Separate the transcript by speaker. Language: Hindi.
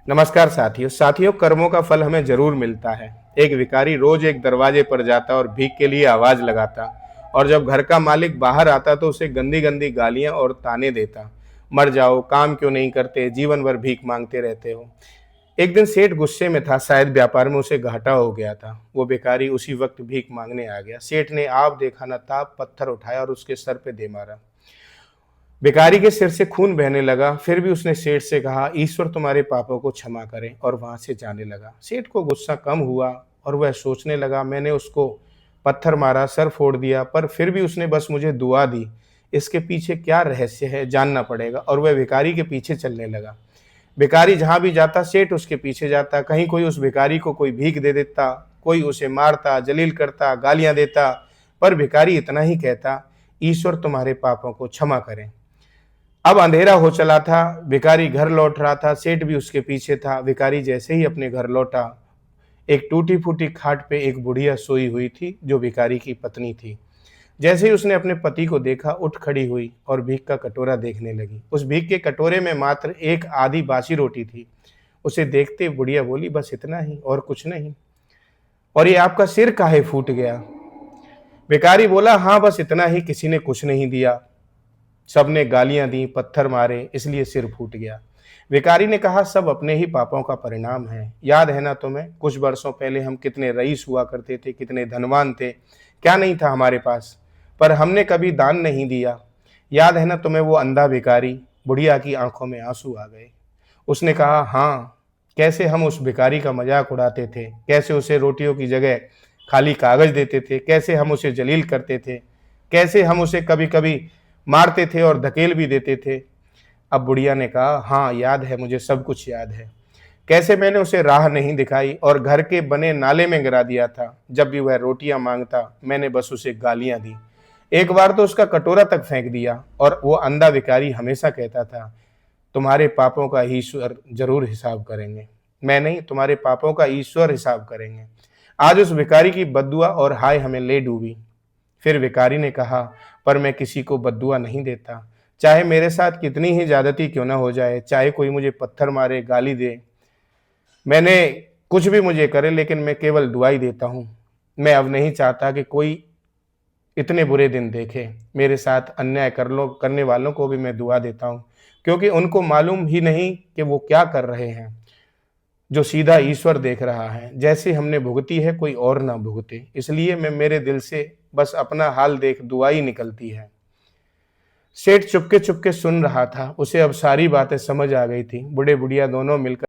Speaker 1: नमस्कार साथियों कर्मों का फल हमें जरूर मिलता है। एक भिखारी रोज एक दरवाजे पर जाता और भीख के लिए आवाज लगाता, और जब घर का मालिक बाहर आता तो उसे गंदी गंदी गालियां और ताने देता। मर जाओ, काम क्यों नहीं करते, जीवन भर भीख मांगते रहते हो। एक दिन सेठ गुस्से में था, शायद व्यापार में उसे घाटा हो गया था। वो भिखारी उसी वक्त भीख मांगने आ गया। सेठ ने आप देखा न ताप पत्थर उठाया और उसके सर पे दे मारा। भिखारी के सिर से खून बहने लगा, फिर भी उसने सेठ से कहा, ईश्वर तुम्हारे पापों को क्षमा करे, और वहां से जाने लगा। सेठ को गुस्सा कम हुआ और वह सोचने लगा, मैंने उसको पत्थर मारा, सर फोड़ दिया, पर फिर भी उसने बस मुझे दुआ दी। इसके पीछे क्या रहस्य है, जानना पड़ेगा। और वह भिखारी के पीछे चलने लगा। भिखारी जहां भी जाता सेठ उसके पीछे जाता। कहीं कोई उस भिखारी को कोई भीख दे देता, कोई उसे मारता, जलील करता, गालियां देता, पर भिखारी इतना ही कहता, ईश्वर तुम्हारे पापों को क्षमा करें। अब अंधेरा हो चला था। भिखारी घर लौट रहा था। सेठ भी उसके पीछे था। भिखारी जैसे ही अपने घर लौटा, एक टूटी फूटी खाट पे एक बुढ़िया सोई हुई थी, जो भिखारी की पत्नी थी। जैसे ही उसने अपने पति को देखा, उठ खड़ी हुई और भीख का कटोरा देखने लगी। उस भीख के कटोरे में मात्र एक आधी बासी रोटी थी। उसे देखते बुढ़िया बोली, बस इतना ही और कुछ नहीं। और ये आपका सिर काहे फूट गया? भिखारी बोला, हाँ बस इतना ही, किसी ने कुछ नहीं दिया, सबने गालियां दी, पत्थर मारे, इसलिए सिर फूट गया। भिखारी ने कहा, सब अपने ही पापों का परिणाम है। याद है ना तुम्हें, कुछ वर्षों पहले हम कितने रईस हुआ करते थे, कितने धनवान थे, क्या नहीं था हमारे पास, पर हमने कभी दान नहीं दिया। याद है ना तुम्हें वो अंधा भिखारी? बुढ़िया की आंखों में आंसू आ गए। उसने कहा, हाँ, कैसे हम उस भिखारी का मजाक उड़ाते थे, कैसे उसे रोटियों की जगह खाली कागज देते थे, कैसे हम उसे जलील करते थे, कैसे हम उसे कभी कभी मारते थे और धकेल भी देते थे। अब बुढ़िया ने कहा, हाँ याद है, मुझे सब कुछ याद है। कैसे मैंने उसे राह नहीं दिखाई और घर के बने नाले में गिरा दिया था। जब भी वह रोटियां मांगता, मैंने बस उसे गालियां दी। एक बार तो उसका कटोरा तक फेंक दिया। और वो अंधा भिखारी हमेशा कहता था, तुम्हारे पापों का ईश्वर जरूर हिसाब करेंगे। मैं नहीं, तुम्हारे पापों का ईश्वर हिसाब करेंगे। आज उस भिखारी की बद्दुआ और हाय हमें ले डूबी। फिर भिखारी ने कहा, पर मैं किसी को बद्दुआ नहीं देता, चाहे मेरे साथ कितनी ही ज्यादती क्यों ना हो जाए, चाहे कोई मुझे पत्थर मारे, गाली दे, मैंने कुछ भी मुझे करे, लेकिन मैं केवल दुआ ही देता हूँ। मैं अब नहीं चाहता कि कोई इतने बुरे दिन देखे। मेरे साथ अन्याय करने वालों को भी मैं दुआ देता हूँ, क्योंकि उनको मालूम ही नहीं कि वो क्या कर रहे हैं। जो सीधा ईश्वर देख रहा है, जैसे हमने भुगती है कोई और ना भुगते, इसलिए मैं मेरे दिल से बस अपना हाल देख दुआ ही निकलती है। सेठ चुपके चुपके सुन रहा था। उसे अब सारी बातें समझ आ गई थी। बूढ़े बुढ़िया दोनों मिलकर